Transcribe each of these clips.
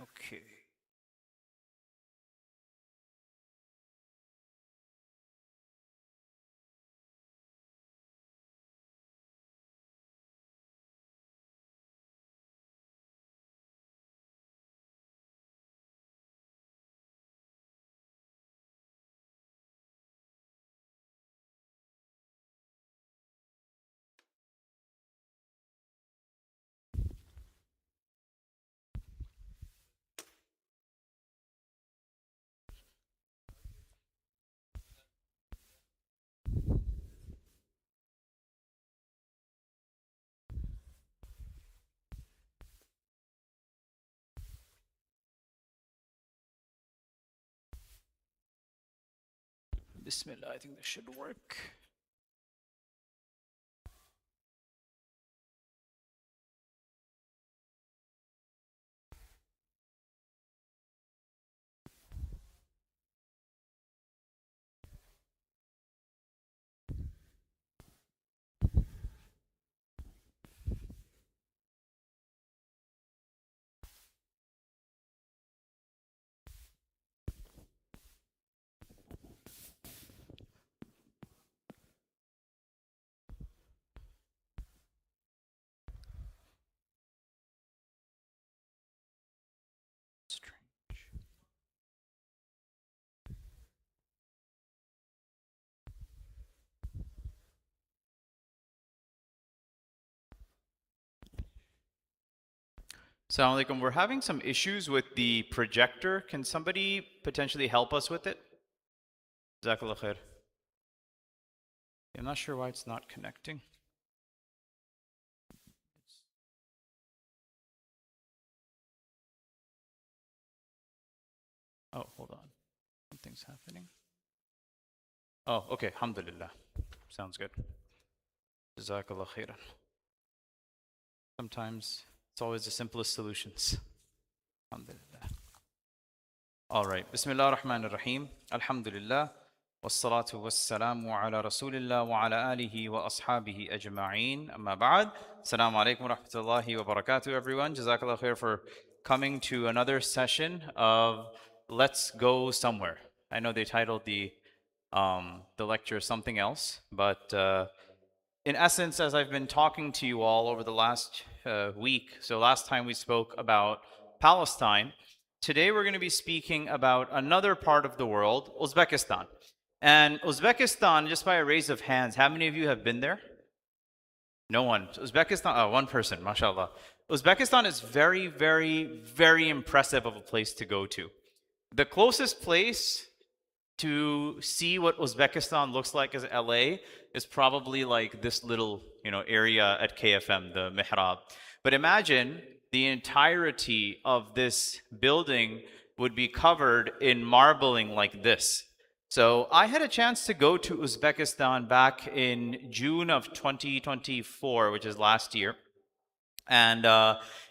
Okay. Bismillah, I think this should work. Strange. Assalamu alaikum. We're having some issues with the projector. Can somebody potentially help us with it? Jazakallah khair. I'm not sure why it's not connecting. Oh, hold on. Something's happening. Oh, okay. Alhamdulillah. Sounds good. Jazakallah khairan. Sometimes it's always the simplest solutions. Alhamdulillah. All right. Bismillah ar-Rahman ar-Rahim. Alhamdulillah. والصلاة والسلام على رسول الله وعلى آله وأصحابه أجمعين أما بعد السلام عليكم ورحمة الله وبركاته everyone Jazakallah khair for coming to another session of Let's Go Somewhere. I know they titled the lecture something else, but in essence, as I've been talking to you all over the last week, so last time we spoke about Palestine, today we're going to be speaking about another part of the world, Uzbekistan. And Uzbekistan, just by a raise of hands, how many of you have been there? No one. Uzbekistan, oh, one person, mashallah. Uzbekistan is very, very, very impressive of a place to go to. The closest place to see what Uzbekistan looks like as LA is probably like this little, area at KFM, the Mihrab. But imagine the entirety of this building would be covered in marbling like this. So I had a chance to go to Uzbekistan back in June of 2024, which is last year. And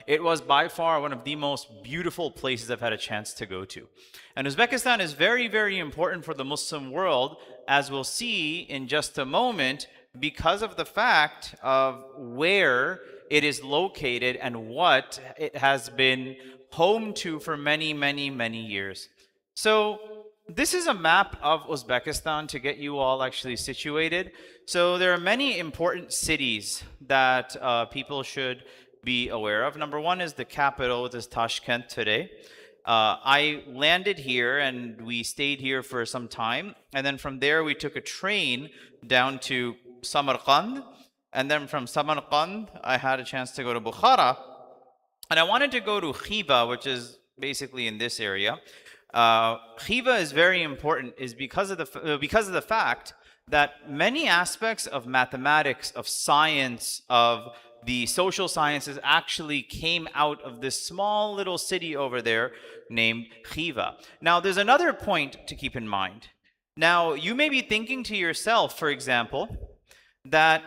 it was by far one of the most beautiful places I've had a chance to go to. And Uzbekistan is very, very important for the Muslim world, as we'll see in just a moment, because of the fact of where it is located and what it has been home to for many, many, many years. So this is a map of Uzbekistan to get you all actually situated. So there are many important cities that people should be aware of. Number one is the capital, which is Tashkent today. I landed here and we stayed here for some time. And then from there, we took a train down to Samarkand. And then from Samarkand, I had a chance to go to Bukhara. And I wanted to go to Khiva, which is basically in this area. Khiva is very important, is because of the fact that many aspects of mathematics, of science, of the social sciences actually came out of this small little city over there named Khiva. Now, there's another point to keep in mind. Now, you may be thinking to yourself, for example, that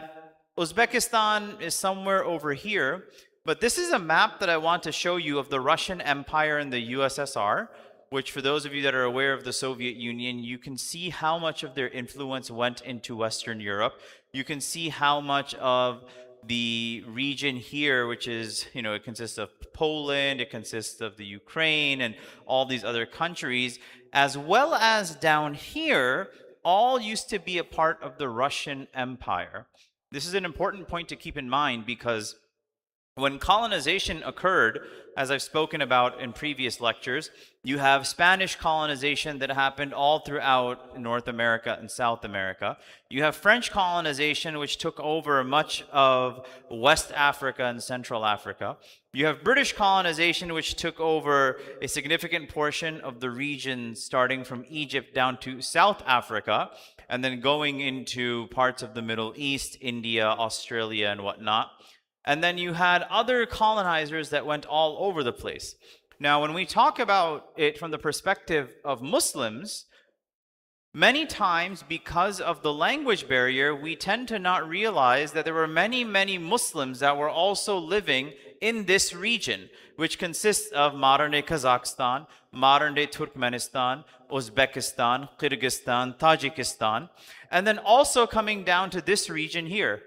Uzbekistan is somewhere over here, but this is a map that I want to show you of the Russian Empire and the USSR, which for those of you that are aware of the Soviet Union, you can see how much of their influence went into Western Europe. You can see how much of the region here, which is, it consists of Poland, it consists of the Ukraine, and all these other countries, as well as down here, all used to be a part of the Russian Empire. This is an important point to keep in mind because when colonization occurred, as I've spoken about in previous lectures, you have Spanish colonization that happened all throughout North America and South America. You have French colonization, which took over much of West Africa and Central Africa. You have British colonization, which took over a significant portion of the region starting from Egypt down to South Africa, and then going into parts of the Middle East, India, Australia, and whatnot. And then you had other colonizers that went all over the place. Now, when we talk about it from the perspective of Muslims, many times because of the language barrier, we tend to not realize that there were many, many Muslims that were also living in this region, which consists of modern-day Kazakhstan, modern-day Turkmenistan, Uzbekistan, Kyrgyzstan, Tajikistan, and then also coming down to this region here.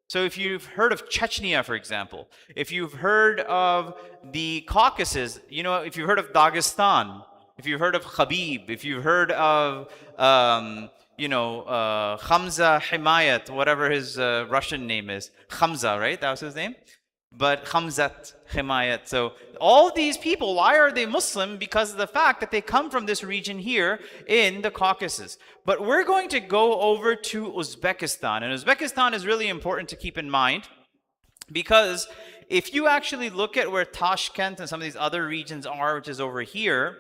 So if you've heard of Chechnya, for example, if you've heard of the Caucasus, if you've heard of Dagestan, if you've heard of Khabib, if you've heard of, Hamza Himayat, whatever his Russian name is, Hamza, right? That was his name? But Hamzat Himayat. So all these people, why are they Muslim? Because of the fact that they come from this region here in the Caucasus. But we're going to go over to Uzbekistan. And Uzbekistan is really important to keep in mind because if you actually look at where Tashkent and some of these other regions are, which is over here,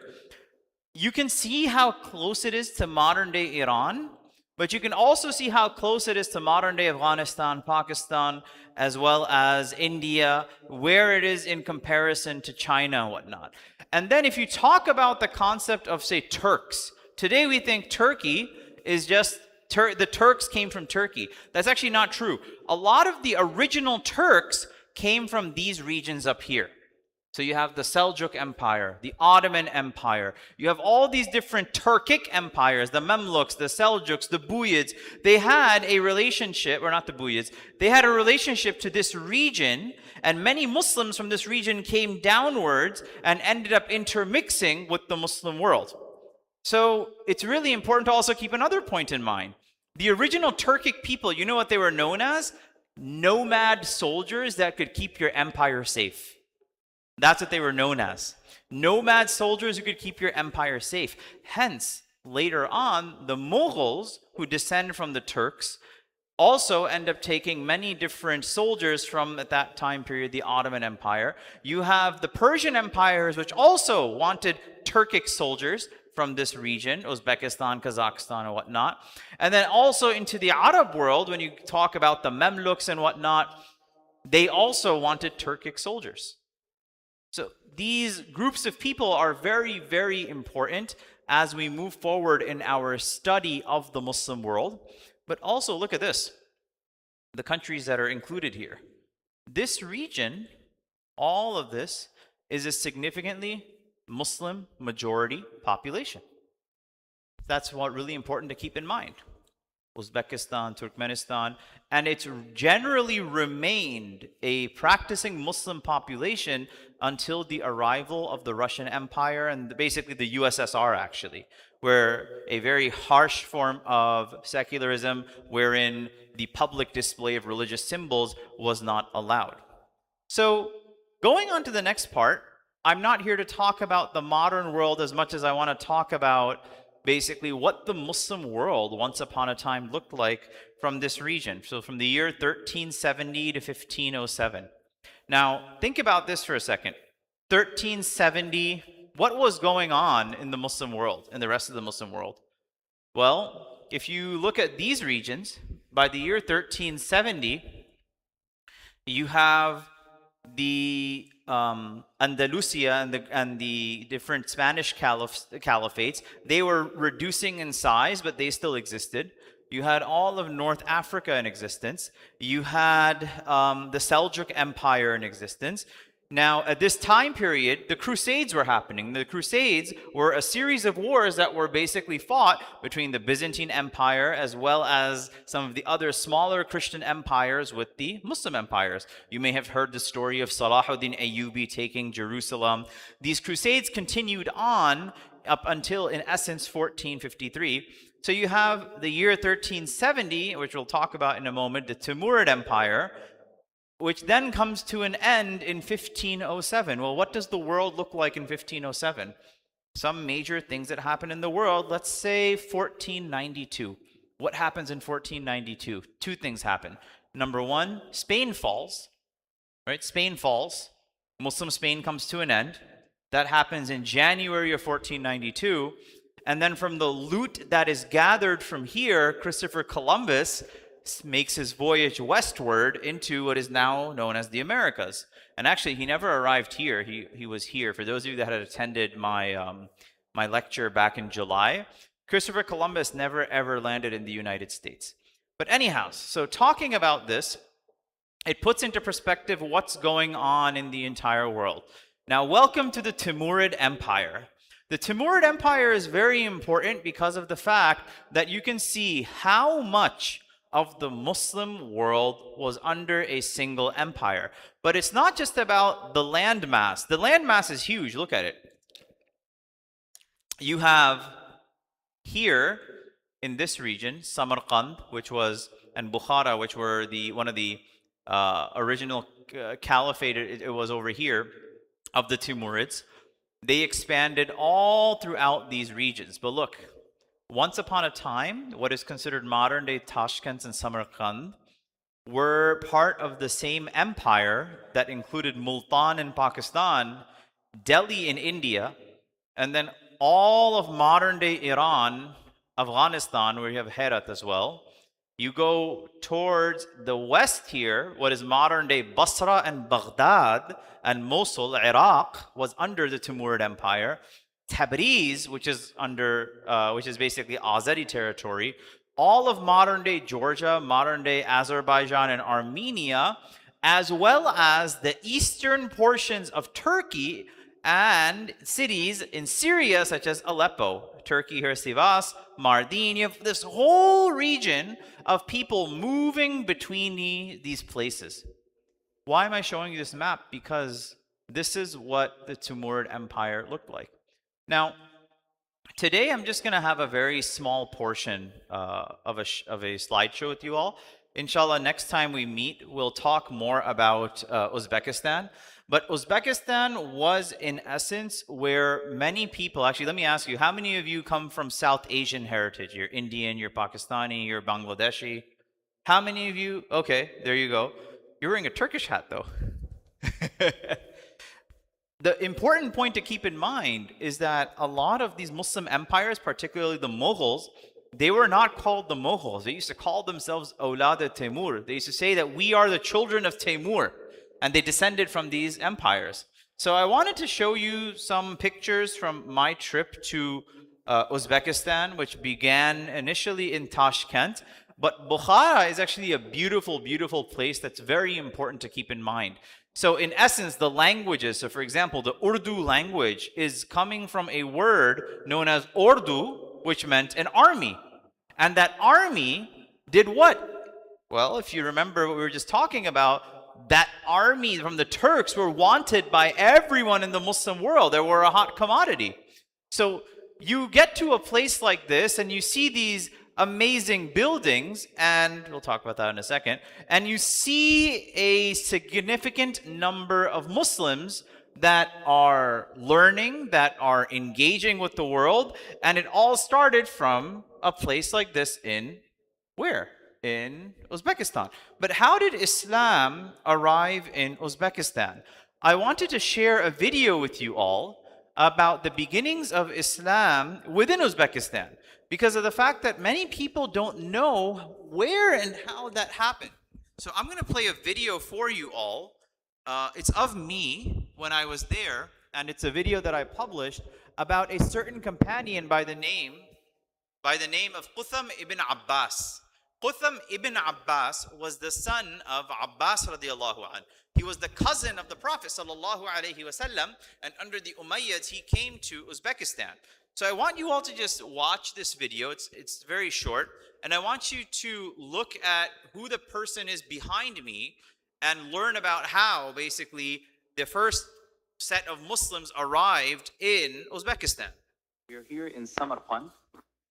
you can see how close it is to modern-day Iran. But you can also see how close it is to modern-day Afghanistan, Pakistan, as well as India, where it is in comparison to China and whatnot. And then if you talk about the concept of, say, Turks, today we think Turkey is just, the Turks came from Turkey. That's actually not true. A lot of the original Turks came from these regions up here. So you have the Seljuk Empire, the Ottoman Empire. You have all these different Turkic empires, the Mamluks, the Seljuks, the Buyids. They had a relationship, or not the Buyids, they had a relationship to this region, and many Muslims from this region came downwards and ended up intermixing with the Muslim world. So it's really important to also keep another point in mind. The original Turkic people, you know what they were known as? Nomad soldiers that could keep your empire safe. That's what they were known as. Nomad soldiers who could keep your empire safe. Hence, later on, the Mughals, who descend from the Turks, also end up taking many different soldiers from, at that time period, the Ottoman Empire. You have the Persian empires, which also wanted Turkic soldiers from this region, Uzbekistan, Kazakhstan, and whatnot. And then also into the Arab world, when you talk about the Mamluks and whatnot, they also wanted Turkic soldiers. So these groups of people are very, very important as we move forward in our study of the Muslim world. But also look at this, the countries that are included here. This region, all of this, is a significantly Muslim majority population. That's what really important to keep in mind. Uzbekistan, Turkmenistan, and it's generally remained a practicing Muslim population until the arrival of the Russian Empire and basically the USSR actually, where a very harsh form of secularism wherein the public display of religious symbols was not allowed. So going on to the next part, I'm not here to talk about the modern world as much as I want to talk about basically what the Muslim world once upon a time looked like from this region. So from the year 1370 to 1507. Now, think about this for a second. 1370, what was going on in the Muslim world, in the rest of the Muslim world? Well, if you look at these regions, by the year 1370, you have the Andalusia and the different Spanish caliphates. They were reducing in size, but they still existed. You had all of North Africa in existence. You had the Seljuk Empire in existence. Now, at this time period, the Crusades were happening. The Crusades were a series of wars that were basically fought between the Byzantine Empire as well as some of the other smaller Christian empires with the Muslim empires. You may have heard the story of Salahuddin Ayyubi taking Jerusalem. These Crusades continued on up until, in essence, 1453. So you have the year 1370, which we'll talk about in a moment, the Timurid Empire, which then comes to an end in 1507. Well, what does the world look like in 1507? Some major things that happen in the world. Let's say 1492. What happens in 1492? Two things happen. Number one, Spain falls. Right? Spain falls. Muslim Spain comes to an end. That happens in January of 1492. And then from the loot that is gathered from here, Christopher Columbus makes his voyage westward into what is now known as the Americas. And actually, he never arrived here. He was here. For those of you that had attended my my lecture back in July, Christopher Columbus never ever landed in the United States. But anyhow, so talking about this, it puts into perspective what's going on in the entire world. Now, welcome to the Timurid Empire. The Timurid Empire is very important because of the fact that you can see how much of the Muslim world was under a single empire. But it's not just about the landmass. The landmass is huge. Look at it. You have here in this region, Samarkand, and Bukhara, which were one of the original caliphate. It was over here of the Timurids. They expanded all throughout these regions. But look, once upon a time, what is considered modern-day Tashkent and Samarkand were part of the same empire that included Multan in Pakistan, Delhi in India, and then all of modern-day Iran, Afghanistan, where you have Herat as well. You go towards the west here, what is modern-day Basra and Baghdad, and Mosul, Iraq, was under the Timurid Empire. Tabriz, which is basically Azeri territory, all of modern-day Georgia, modern-day Azerbaijan, and Armenia, as well as the eastern portions of Turkey and cities in Syria, such as Aleppo, Turkey here, Sivas, Mardin. You have this whole region of people moving between these places. Why am I showing you this map? Because this is what the Timurid Empire looked like. Now, today I'm just going to have a very small portion of a slideshow with you all. Inshallah, next time we meet, we'll talk more about Uzbekistan. But Uzbekistan was, in essence, where many people, actually, let me ask you, how many of you come from South Asian heritage? You're Indian, you're Pakistani, you're Bangladeshi. How many of you? Okay, there you go. You're wearing a Turkish hat, though. The important point to keep in mind is that a lot of these Muslim empires, particularly the Mughals, they were not called the Mughals. They used to call themselves Awlad Timur. They used to say that we are the children of Timur, and they descended from these empires. So I wanted to show you some pictures from my trip to Uzbekistan, which began initially in Tashkent. But Bukhara is actually a beautiful, beautiful place that's very important to keep in mind. So in essence, the languages, so for example, the Urdu language is coming from a word known as Urdu, which meant an army. And that army did what? Well, if you remember what we were just talking about, that army from the Turks were wanted by everyone in the Muslim world. They were a hot commodity. So you get to a place like this and you see these amazing buildings, and we'll talk about that in a second, and you see a significant number of Muslims that are learning, that are engaging with the world, and it all started from a place like this in where? In Uzbekistan. But how did Islam arrive in Uzbekistan? I wanted to share a video with you all about the beginnings of Islam within Uzbekistan, because of the fact that many people don't know where and how that happened. So I'm going to play a video for you all. It's of me when I was there, and it's a video that I published about a certain companion by the name of Qutham ibn Abbas. Qutham ibn Abbas was the son of Abbas radiallahu anh. He was the cousin of the Prophet sallallahu alaihi wasallam, and under the Umayyads, he came to Uzbekistan. So I want you all to just watch this video. It's very short, and I want you to look at who the person is behind me and learn about how basically the first set of Muslims arrived in Uzbekistan. We're here in Samarkand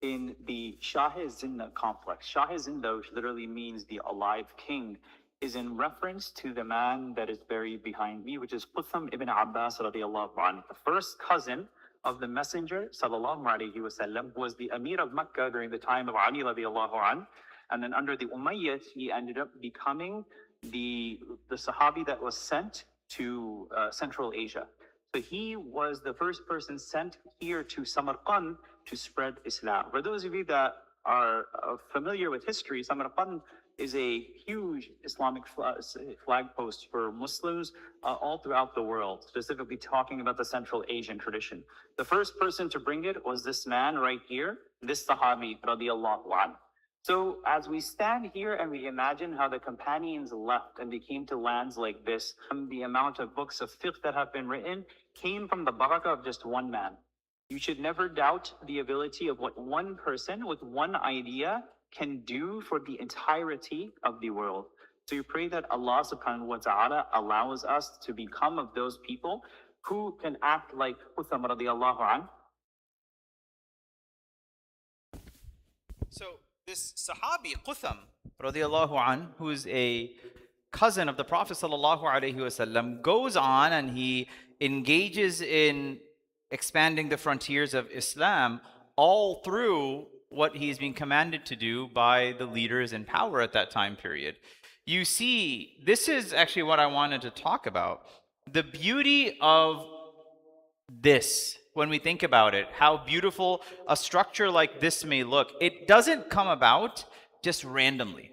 in the Shah-e-Zinda complex. Shah-e-Zinda, which literally means the alive king, is in reference to the man that is buried behind me, which is Qutham ibn Abbas radiallahu anhu, the first cousin of the Messenger sallallahu alaihi wasallam, who was the Amir of Mecca during the time of Ali radiallahu anhu. And then under the Umayyads, he ended up becoming the Sahabi that was sent to Central Asia. So he was the first person sent here to Samarkand to spread Islam. For those of you that are familiar with history, Samarkand is a huge Islamic flag post for Muslims all throughout the world, specifically talking about the Central Asian tradition. The first person to bring it was this man right here, this Sahabi, radiallahu anhu. So as we stand here and we imagine how the companions left and they came to lands like this, and the amount of books of fiqh that have been written came from the barakah of just one man. You should never doubt the ability of what one person with one idea can do for the entirety of the world. So you pray that Allah subhanahu wa ta'ala allows us to become of those people who can act like Utham radiallahu anhu. So this Sahabi, Qutham, radiallahu an, who is a cousin of the Prophet sallallahu alaihi wasallam, goes on and he engages in expanding the frontiers of Islam all through what he's been commanded to do by the leaders in power at that time period. You see, this is actually what I wanted to talk about. The beauty of this, when we think about it, how beautiful a structure like this may look, it doesn't come about just randomly.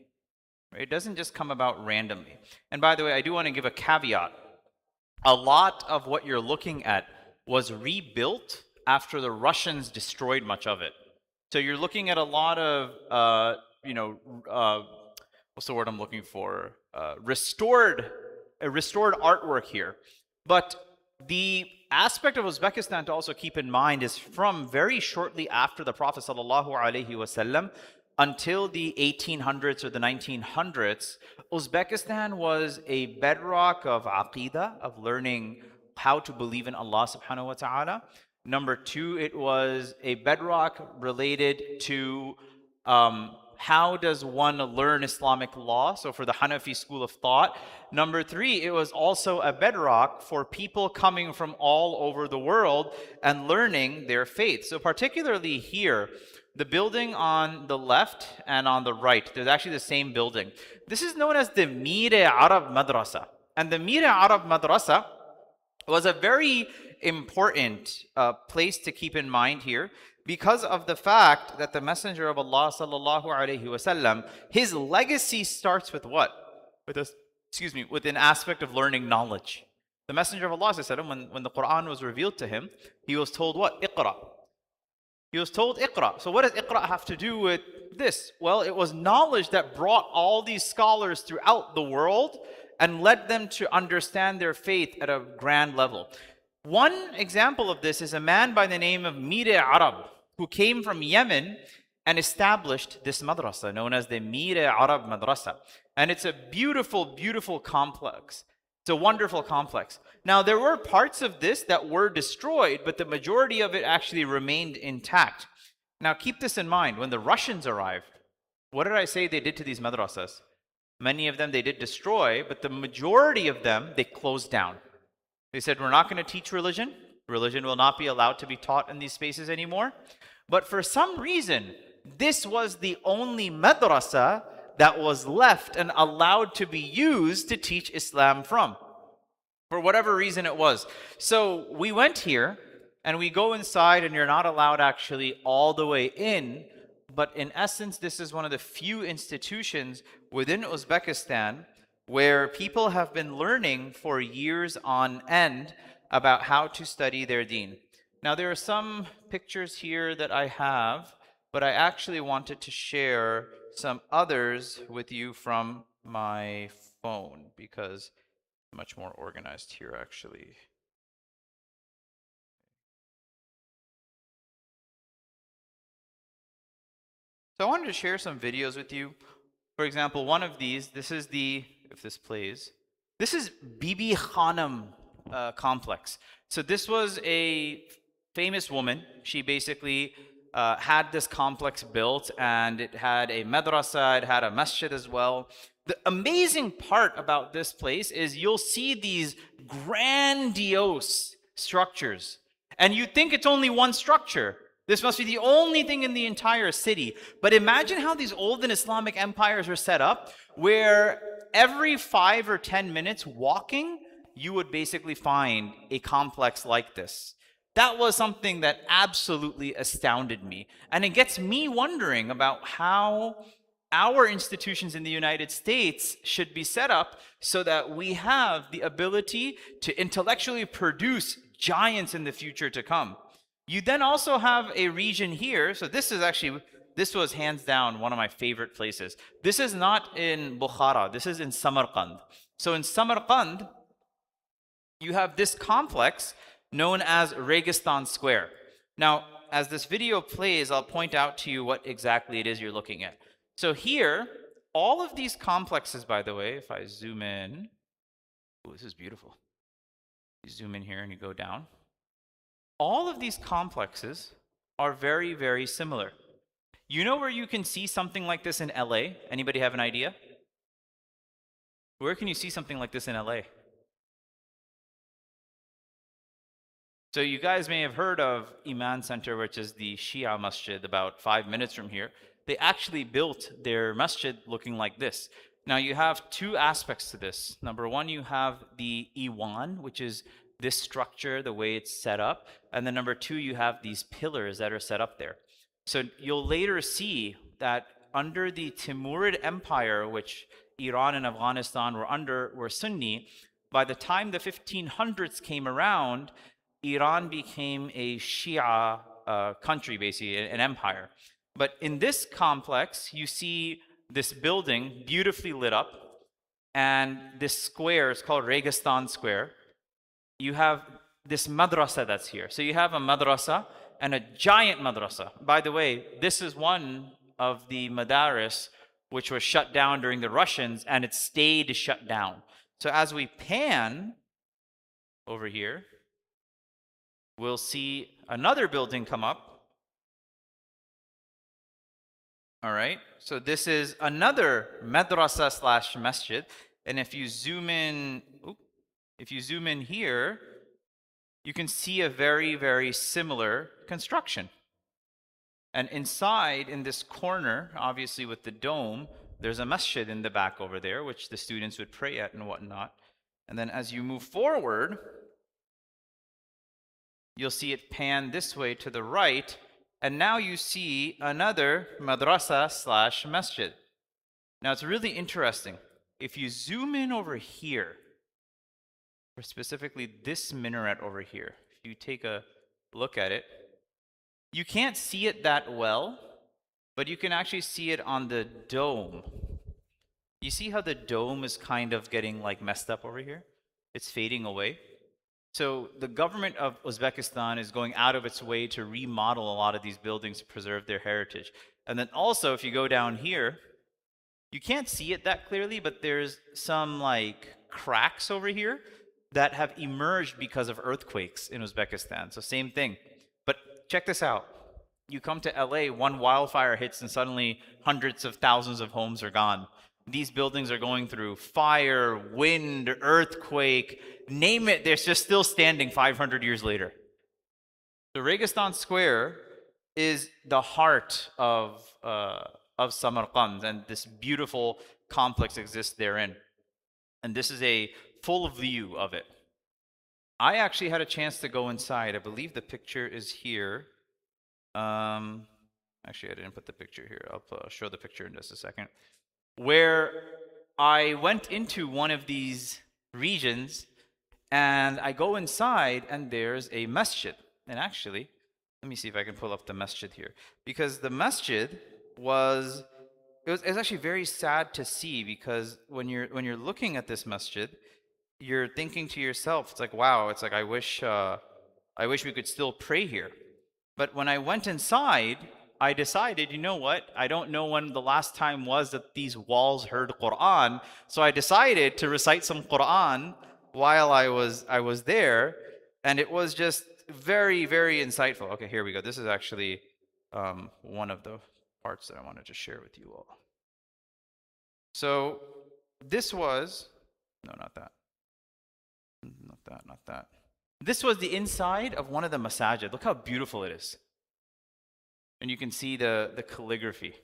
Right? It doesn't just come about randomly. And by the way, I do want to give a caveat. A lot of what you're looking at was rebuilt after the Russians destroyed much of it. So you're looking at a lot of, what's the word I'm looking for? Restored artwork here. But the aspect of Uzbekistan to also keep in mind is from very shortly after the Prophet sallallahu alaihi wasallam until the 1800s or the 1900s, Uzbekistan was a bedrock of aqidah, of learning how to believe in Allah subhanahu wa ta'ala. Number two, it was a bedrock related to how does one learn Islamic law? So for the Hanafi school of thought. Number three, it was also a bedrock for people coming from all over the world and learning their faith. So particularly here, the building on the left and on the right, there's actually the same building. This is known as the Mir-e Arab Madrasa. And the Mir-e Arab Madrasa was a very important place to keep in mind here, because of the fact that the Messenger of Allah sallallahu alaihi wasallam, his legacy starts with what? With an aspect of learning knowledge. The Messenger of Allah sallallahu alaihi wasallam, when the Quran was revealed to him, he was told what? Iqra. He was told Iqra. So what does Iqra have to do with this? Well, it was knowledge that brought all these scholars throughout the world and led them to understand their faith at a grand level. One example of this is a man by the name of Mir-e Arab, who came from Yemen and established this madrasa known as the Mir-e Arab Madrasa. And it's a beautiful, beautiful complex. It's a wonderful complex. Now, there were parts of this that were destroyed, but the majority of it actually remained intact. Now, keep this in mind. When the Russians arrived, what did I say they did to these madrasas? Many of them they did destroy, but the majority of them they closed down. They said, we're not going to teach religion. Religion will not be allowed to be taught in these spaces anymore. But for some reason, this was the only madrasa that was left and allowed to be used to teach Islam from, for whatever reason it was. So we went here and we go inside, and you're not allowed actually all the way in. But in essence, this is one of the few institutions within Uzbekistan where people have been learning for years on end about how to study their deen. Now, there are some pictures here that I have, but I actually wanted to share some others with you from my phone because I'm much more organized here actually. So I wanted to share some videos with you. For example, one of these, this is the, if this plays, this is Bibi Khanum complex. So this was a famous woman. She basically had this complex built, and it had a madrasa, it had a masjid as well. The amazing part about this place is you'll see these grandiose structures, and you think it's only one structure. This must be the only thing in the entire city. But imagine how these olden Islamic empires were set up, where every 5 or 10 minutes walking, you would basically find a complex like this. That was something that absolutely astounded me. And it gets me wondering about how our institutions in the United States should be set up so that we have the ability to intellectually produce giants in the future to come. You then also have a region here. So this is actually, this was hands down one of my favorite places. This is not in Bukhara. This is in Samarkand. So in Samarkand, you have this complex known as Registan Square. Now, as this video plays, I'll point out to you what exactly it is you're looking at. So here, all of these complexes, by the way, if I zoom in, oh, this is beautiful. You zoom in here and you go down. All of these complexes are very, very similar. You know where you can see something like this in LA? Anybody have an idea? Where can you see something like this in LA? So you guys may have heard of Iman Center, which is the Shia masjid about 5 minutes from here. They actually built their masjid looking like this. Now you have two aspects to this. Number one, you have the Iwan, which is this structure, the way it's set up. And then number two, you have these pillars that are set up there. So you'll later see that under the Timurid Empire, which Iran and Afghanistan were under, were Sunni, by the time the 1500s came around, Iran became a Shia country, basically, an empire. But in this complex, you see this building beautifully lit up, and this square is called Registan Square. You have this madrasa that's here. So you have a madrasa and a giant madrasa. By the way, this is one of the madaris which was shut down during the Russians, and it stayed shut down. So as we pan over here, we'll see another building come up. All right, so this is another madrasa slash masjid. And if you zoom in, here, you can see a very, very similar construction. And inside, in this corner, obviously with the dome, there's a masjid in the back over there, which the students would pray at and whatnot. And then as you move forward, you'll see it pan this way to the right, and now you see another madrasa slash masjid. Now it's really interesting. If you zoom in over here, or specifically this minaret over here, if you take a look at it, you can't see it that well, but you can actually see it on the dome. You see how the dome is kind of getting like messed up over here? It's fading away. So the government of Uzbekistan is going out of its way to remodel a lot of these buildings to preserve their heritage. And then also, if you go down here, you can't see it that clearly, but there's some like cracks over here that have emerged because of earthquakes in Uzbekistan. So same thing. But check this out. You come to LA, one wildfire hits and suddenly hundreds of thousands of homes are gone. These buildings are going through fire, wind, earthquake, name it, they're just still standing 500 years later. The Registan Square is the heart of Samarkand, and this beautiful complex exists therein. And this is a full view of it. I actually had a chance to go inside. I believe the picture is here. Actually, I didn't put the picture here. I'll show the picture in just a second. Where I went into one of these regions, and I go inside, and there's a masjid. And actually, Let me see if I can pull up the masjid here. Because the masjid was, it was actually very sad to see, because when you're looking at this masjid, you're thinking to yourself, it's like, wow, it's like, I wish we could still pray here. But when I went inside, I decided, you know what? I don't know when the last time was that these walls heard Quran. So I decided to recite some Quran while I was there, and it was just very, very insightful. Okay, here we go. This is actually one of the parts that I wanted to share with you all. So this was, no, not that. Not that, not that. This was the inside of one of the masajid. Look how beautiful it is. And you can see the calligraphy.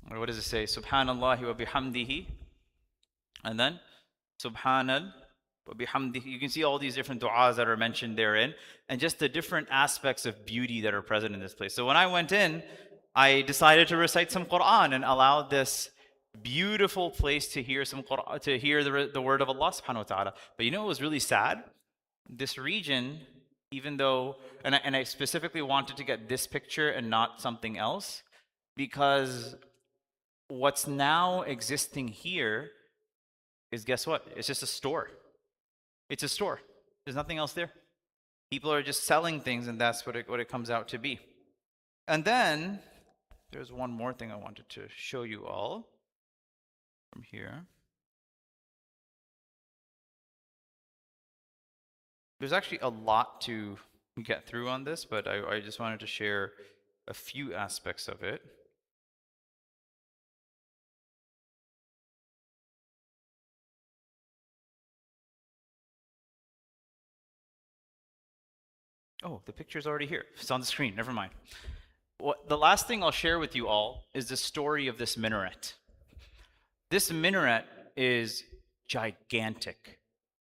What does it say? Subhanallah wa bihamdihi. And then Subhanal wa bihamdihi. You can see all these different du'as that are mentioned therein, and just the different aspects of beauty that are present in this place. So when I went in, I decided to recite some Quran and allow this beautiful place to hear some Quran, to hear the word of Allah subhanahu wa ta'ala. But you know what was really sad? This region, even though, and I specifically wanted to get this picture and not something else, because what's now existing here is, guess what? It's just a store. It's a store. There's nothing else there. People are just selling things, and that's what it comes out to be. And then there's one more thing I wanted to show you all from here. There's actually a lot to get through on this, but I just wanted to share a few aspects of it. Oh, the picture's already here. It's on the screen. Never mind. The last thing I'll share with you all is the story of this minaret. This minaret is gigantic.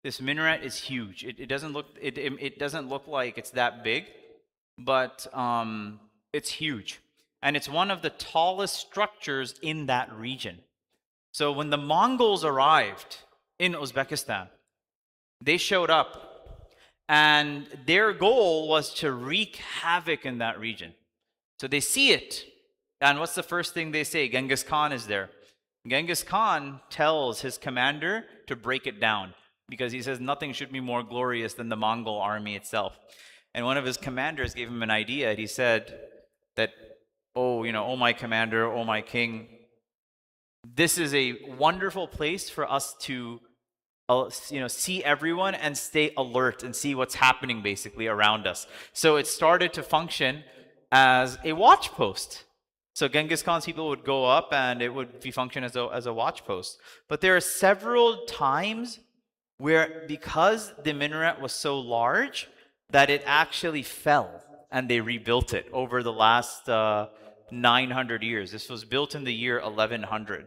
This minaret is huge. It doesn't look like it's that big, but it's huge. And it's one of the tallest structures in that region. So when the Mongols arrived in Uzbekistan, they showed up, and their goal was to wreak havoc in that region. So they see it, and what's the first thing they say? Genghis Khan is there. Genghis Khan tells his commander to break it down, because he says nothing should be more glorious than the Mongol army itself. And one of his commanders gave him an idea. He said that, oh my commander, oh my king, this is a wonderful place for us to see everyone and stay alert and see what's happening basically around us. So it started to function as a watch post. So Genghis Khan's people would go up, and it would function as a watch post. But there are several times where, because the minaret was so large, that it actually fell, and they rebuilt it over the last 900 years. This was built in the year 1100.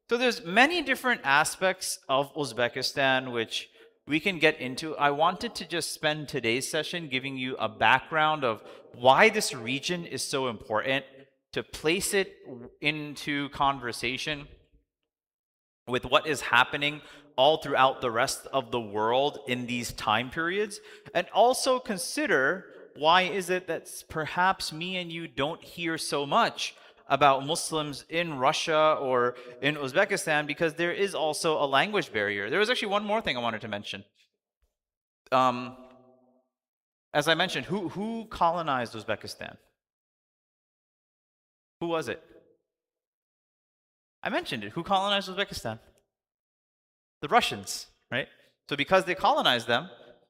So there's many different aspects of Uzbekistan which we can get into. I wanted to just spend today's session giving you a background of why this region is so important, to place it into conversation with what is happening all throughout the rest of the world in these time periods, and also consider why is it that perhaps me and you don't hear so much about Muslims in Russia or in Uzbekistan, because there is also a language barrier. There was actually one more thing I wanted to mention. As I mentioned, who colonized Uzbekistan? Who was it? I mentioned it. Who colonized Uzbekistan? The Russians, right? So because they colonized them,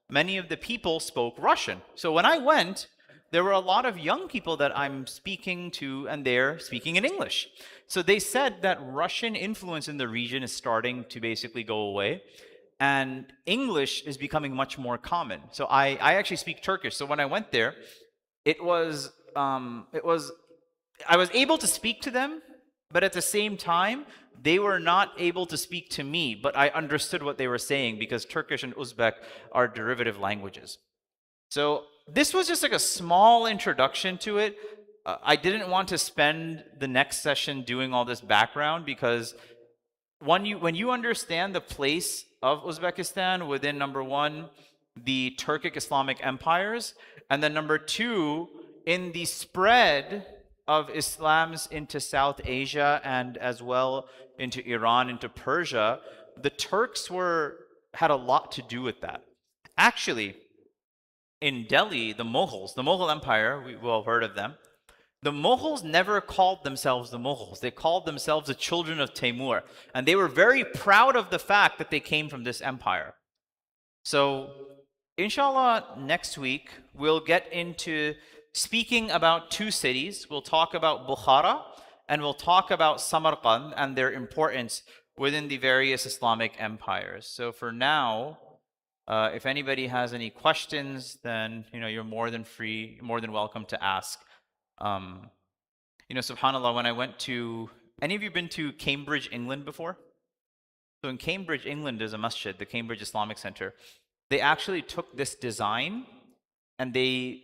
many of the people spoke Russian. So when I went, there were a lot of young people that I'm speaking to, and they're speaking in English. So they said that Russian influence in the region is starting to basically go away, and English is becoming much more common. So I actually speak Turkish. So when I went there, I was able to speak to them, but at the same time, they were not able to speak to me, but I understood what they were saying, because Turkish and Uzbek are derivative languages. So this was just like a small introduction to it. I didn't want to spend the next session doing all this background, because when you understand the place of Uzbekistan within, number one, the Turkic Islamic empires, and then number two, in the spread of Islam's into South Asia and as well into Iran, into Persia, the Turks had a lot to do with that. Actually, in Delhi, the Mughal Empire, we will have heard of them. The Mughals never called themselves the Mughals. They called themselves the children of Timur. And they were very proud of the fact that they came from this empire. So, inshallah, next week we'll get into speaking about two cities. We'll talk about Bukhara and we'll talk about Samarkand and their importance within the various Islamic empires. So for now, if anybody has any questions, then you're more than welcome to ask. Subhanallah, when I went to, any of you been to Cambridge, England before? So in Cambridge, England, there's a masjid, the Cambridge Islamic Center. They actually took this design and they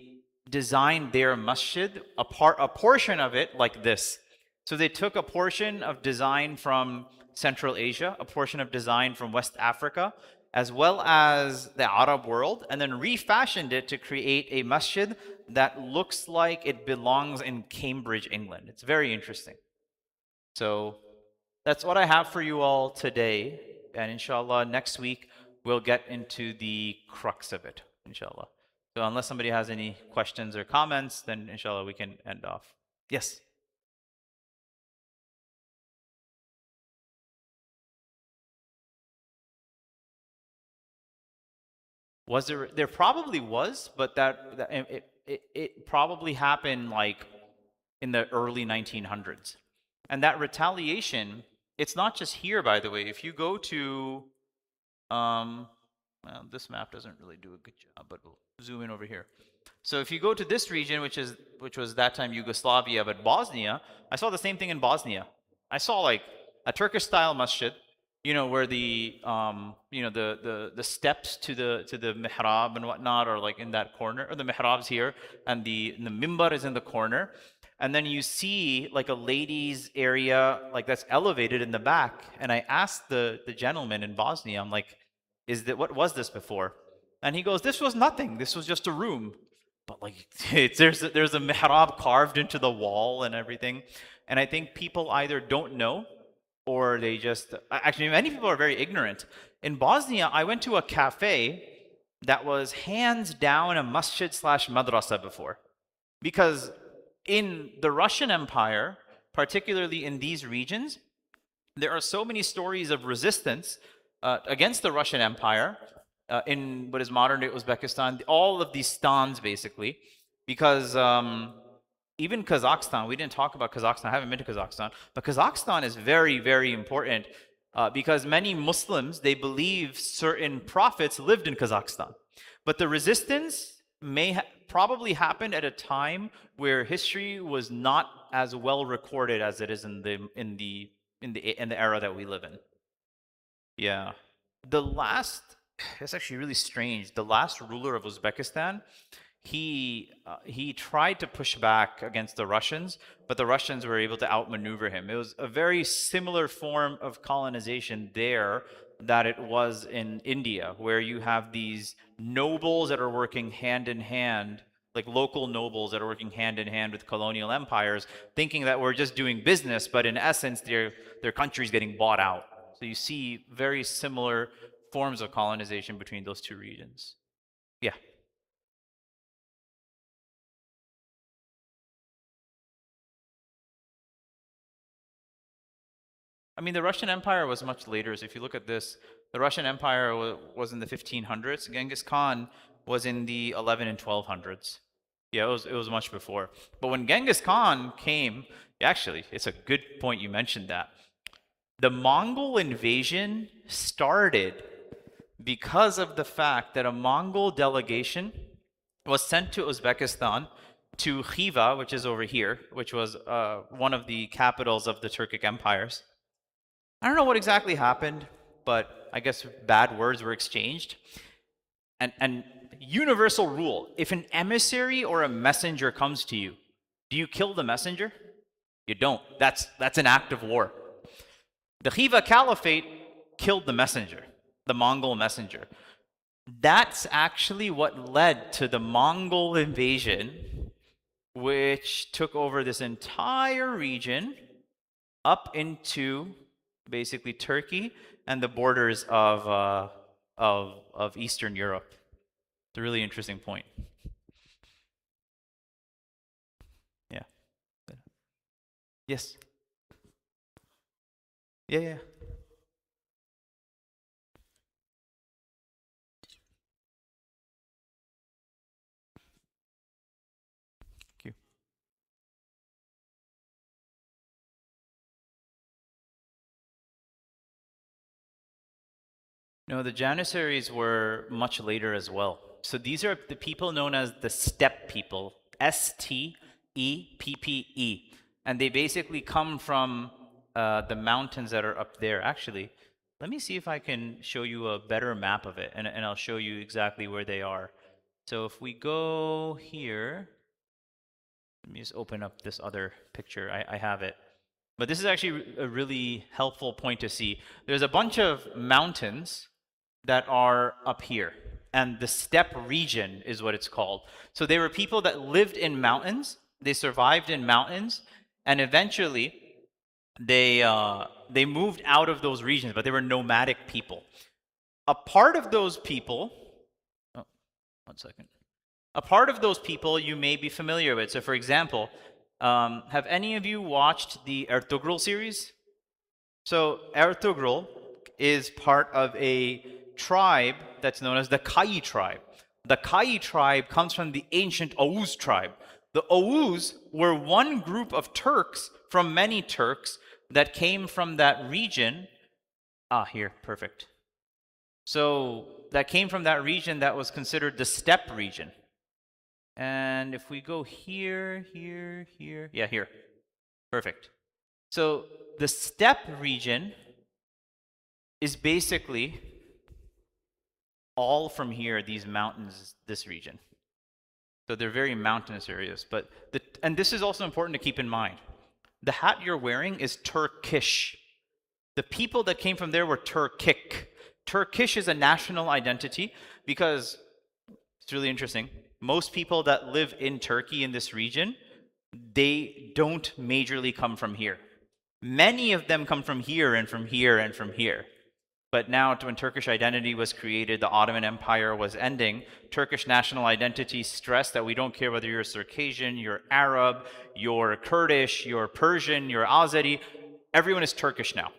designed their masjid, a portion of it like this. So they took a portion of design from Central Asia, a portion of design from West Africa, as well as the Arab world, and then refashioned it to create a masjid that looks like it belongs in Cambridge, England. It's very interesting. So that's what I have for you all today. And inshallah, next week, we'll get into the crux of it, inshallah. So unless somebody has any questions or comments, then inshallah, we can end off. Yes? Was there? There probably was, but it probably happened like in the early 1900s. And that retaliation, it's not just here, by the way. If you go to, well, this map doesn't really do a good job, but we'll zoom in over here. So if you go to this region, which was that time Yugoslavia, but Bosnia, I saw the same thing in Bosnia. I saw like a Turkish-style masjid, where the the steps to the mihrab and whatnot are like in that corner, or the mihrab's here, and the mimbar is in the corner. And then you see like a ladies area like that's elevated in the back. And I asked the gentleman in Bosnia, I'm like, what was this before? And he goes, this was nothing. This was just a room. But like there's a mihrab carved into the wall and everything. And I think people either don't know or they just, actually many people are very ignorant. In Bosnia, I went to a cafe that was hands down a masjid / madrasa before. Because in the Russian Empire, particularly in these regions, there are so many stories of resistance against the Russian Empire in what is modern-day Uzbekistan, all of these stans basically, because even Kazakhstan, we didn't talk about Kazakhstan, I haven't been to Kazakhstan, but Kazakhstan is very, very important because many Muslims, they believe certain prophets lived in Kazakhstan. But the resistance probably happened at a time where history was not as well recorded as it is in the era that we live in. Yeah. It's actually really strange. The last ruler of Uzbekistan, he tried to push back against the Russians, but the Russians were able to outmaneuver him. It was a very similar form of colonization there that it was in India, where you have these nobles that are working hand in hand, like local nobles that are working hand in hand with colonial empires, thinking that we're just doing business, but in essence, their country's getting bought out. So you see very similar forms of colonization between those two regions. Yeah. I mean, the Russian Empire was much later. So if you look at this, the Russian Empire was in the 1500s. Genghis Khan was in the 11 and 1200s. Yeah, it was much before. But when Genghis Khan came, actually, it's a good point you mentioned that. The Mongol invasion started because of the fact that a Mongol delegation was sent to Uzbekistan, to Khiva, which is over here, which was one of the capitals of the Turkic empires. I don't know what exactly happened, but I guess bad words were exchanged. And universal rule, if an emissary or a messenger comes to you, do you kill the messenger? You don't. That's an act of war. The Khiva Caliphate killed the messenger, the Mongol messenger. That's actually what led to the Mongol invasion, which took over this entire region up into basically Turkey and the borders of Eastern Europe. It's a really interesting point. Yeah. Yes. Yeah, yeah. Thank you. No, the Janissaries were much later as well. So these are the people known as the steppe people, Steppe. And they basically come from the mountains that are up there. Actually, let me see if I can show you a better map of it, and I'll show you exactly where they are. So if we go here, let me just open up this other picture. I have it. But this is actually a really helpful point to see. There's a bunch of mountains that are up here, and the steppe region is what it's called. So they were people that lived in mountains, they survived in mountains, and eventually they moved out of those regions, but they were nomadic people. A part of those people, oh, one second. A part of those people you may be familiar with. So, for example, have any of you watched the Ertugrul series? So Ertugrul is part of a tribe that's known as the Kai tribe. The Kai tribe comes from the ancient Oghuz tribe. The Oghuz were one group of Turks from many Turks that came from that region. Ah, here, perfect. So that came from that region that was considered the steppe region. And if we go here, yeah, here, perfect. So the steppe region is basically all from here, these mountains, this region. So they're very mountainous areas. And this is also important to keep in mind. The hat you're wearing is Turkish. The people that came from there were Turkic. Turkish is a national identity because it's really interesting. Most people that live in Turkey in this region, they don't majorly come from here. Many of them come from here and from here and from here. But now, when Turkish identity was created, the Ottoman Empire was ending. Turkish national identity stressed that we don't care whether you're Circassian, you're Arab, you're Kurdish, you're Persian, you're Azeri. Everyone is Turkish now.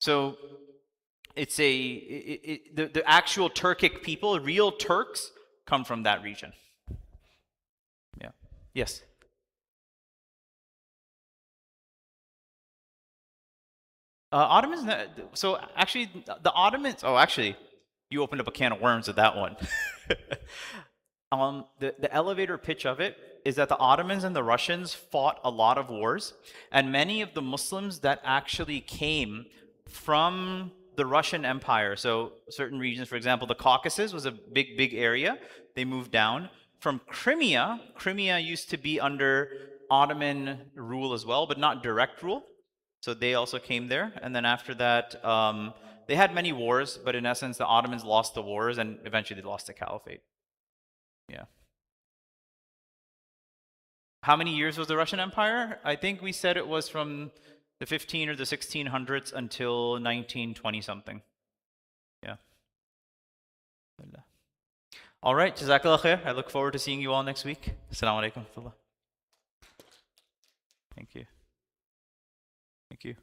So it's the actual Turkic people, real Turks, come from that region. Yeah. Yes. Ottomans. So actually, the Ottomans. Oh, actually, you opened up a can of worms with that one. The elevator pitch of it is that the Ottomans and the Russians fought a lot of wars, and many of the Muslims that actually came from the Russian Empire, so certain regions, for example, the Caucasus was a big area. They moved down from Crimea. Crimea used to be under Ottoman rule as well, but not direct rule. So they also came there, and then after that, they had many wars, but in essence, the Ottomans lost the wars, and eventually they lost the caliphate. Yeah. How many years was the Russian Empire? I think we said it was from the 15 or the 1600s until 1920 something. Yeah. All right, Jazakallah khair. I look forward to seeing you all next week. Assalamu alaikum. Thank you. Thank you.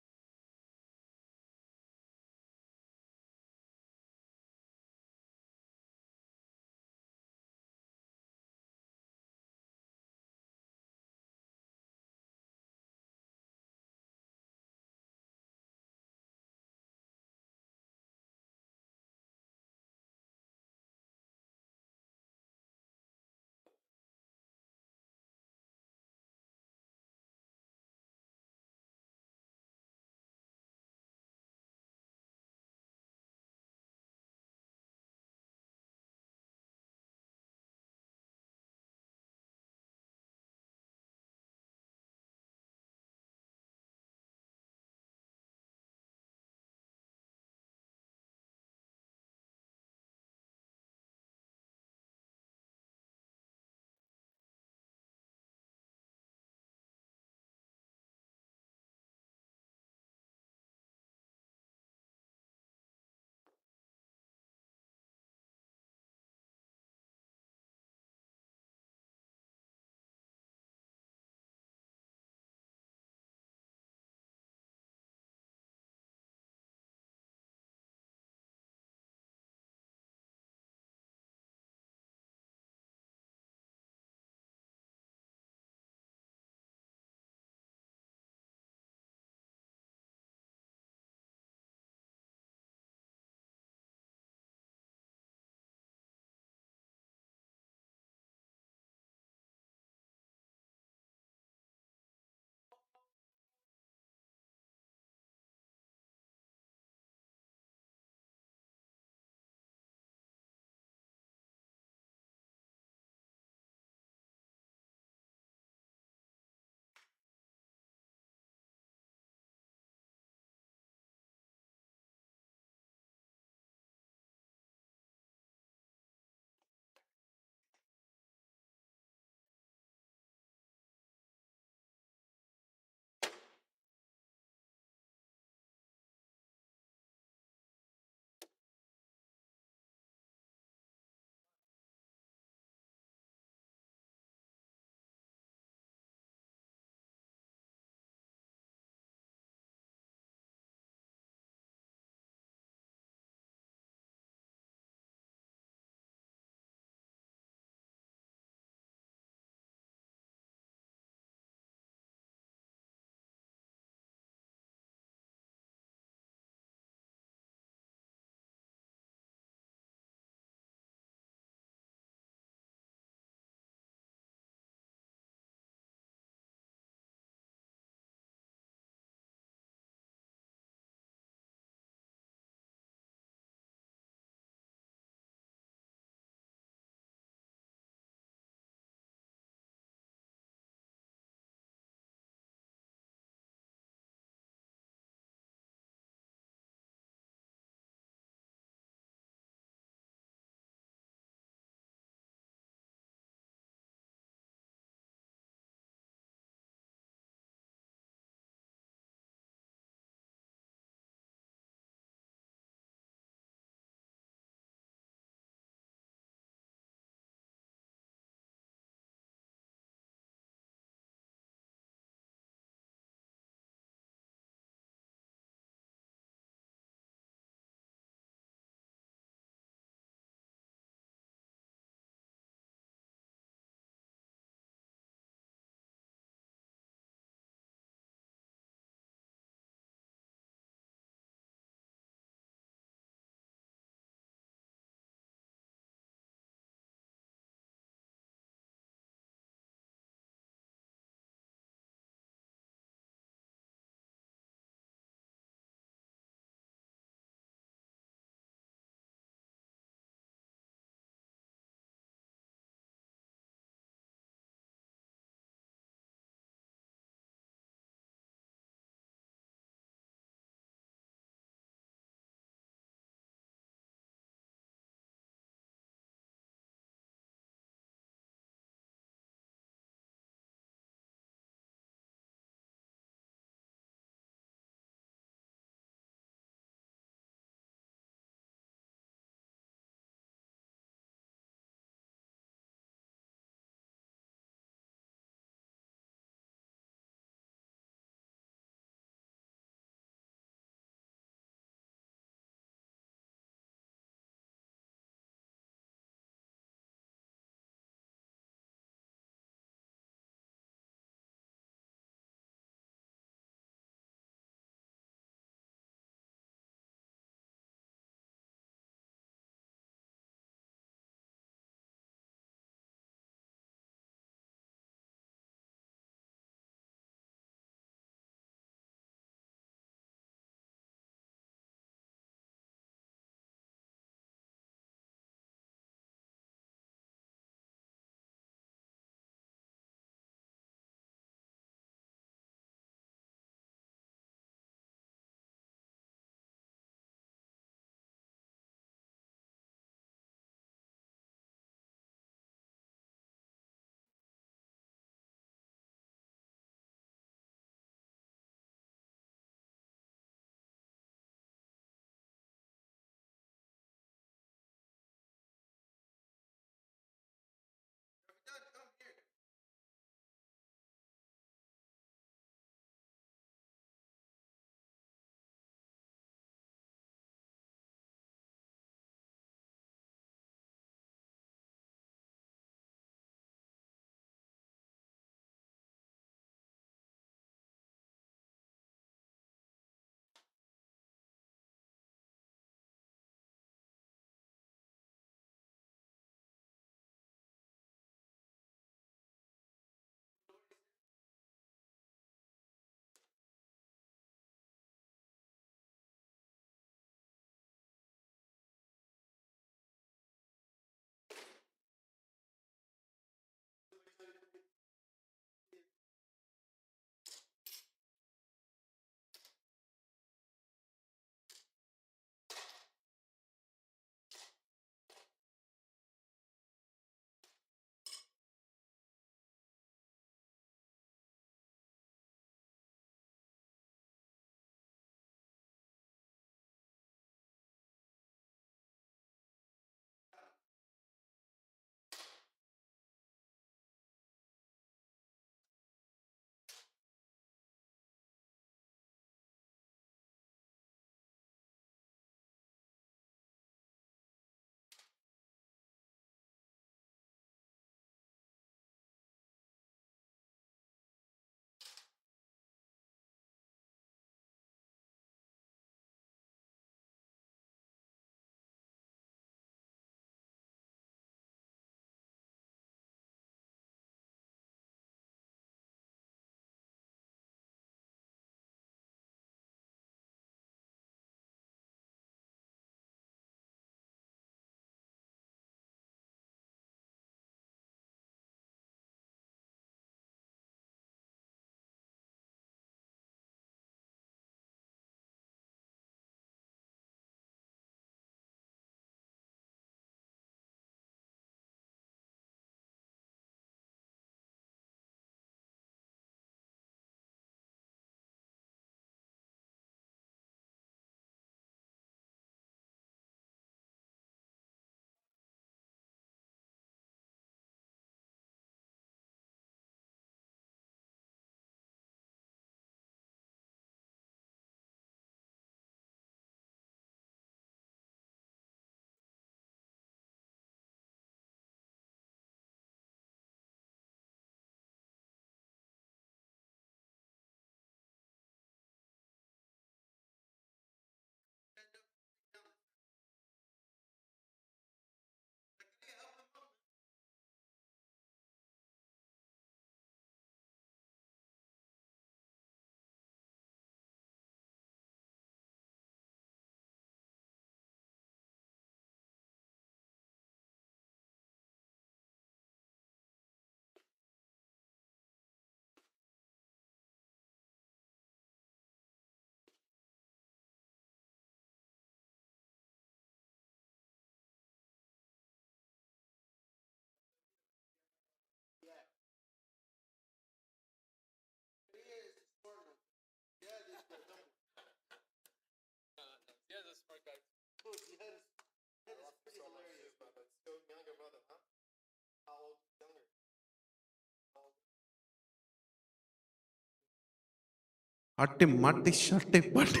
Hatti matti shatti patti.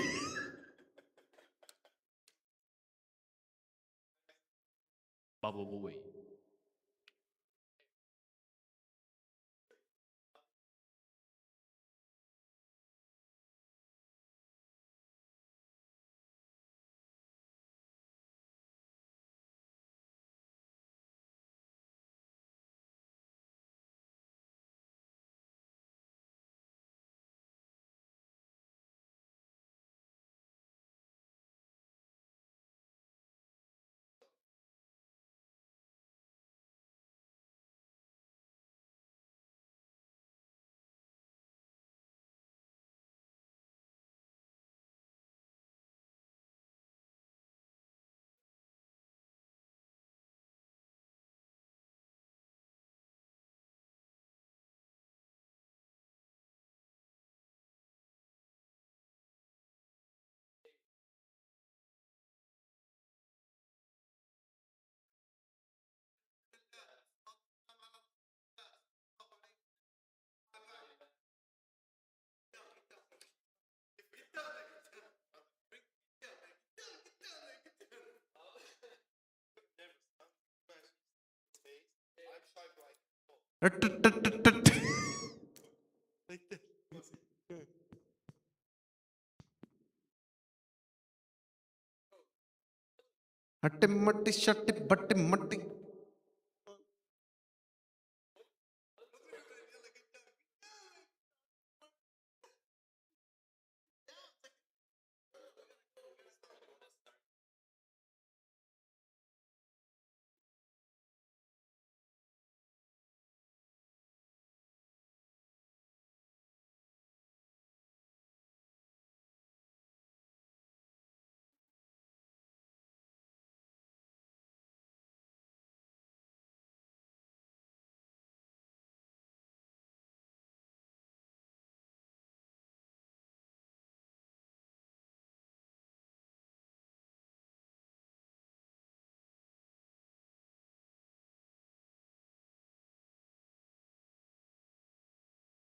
Bubble boy. Hatti matti shatti patti matti.